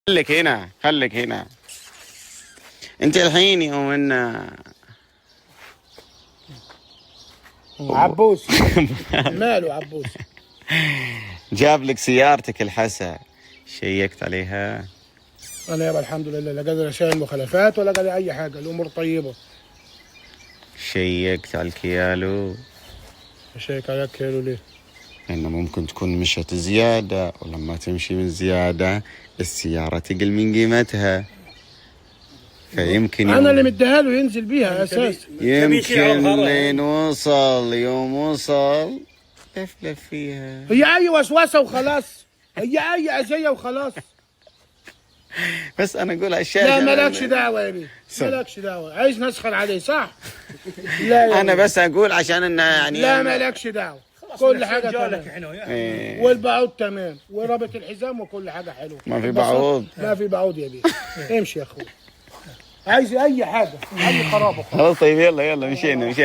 خليك هنا خليك هنا. انت الحين يوم ان عبوس ماله عبوس؟ جاب لك سيارتك الحسا، شيكت عليها؟ انا يابا الحمد لله لا قادر اشيل مخالفات ولا قادر اي حاجه، الامور طيبه. شيكت على الكيالو؟ اشيك عليك كيلو ليه؟ لأنه ممكن تكون مشت زيادة، ولما تمشي من زيادة السيارة تقل من قيمتها، فيمكن انا اللي مديها له ينزل بيها اساس. يمكن لين وصل يوم وصل لف فيها. هي اي وسوسه وخلاص، هي اي اذيه وخلاص. بس أنا أقول أشياء. لا مالكش دعوه يا بيه، مالكش دعوه. عايز نسخن عليه صح؟ لا يا أنا بيه. بس أقول عشان إنه يعني لا مالكش دعوه، كل حاجه تمام. إيه. والبعوض تمام ورابط الحزام وكل حاجه حلوه. ما في بعوض؟ ما في بعوض يا بيه. امشي يا اخوي. عايز اي حاجه، اي خرابه. خلاص طيب، يلا مشينا.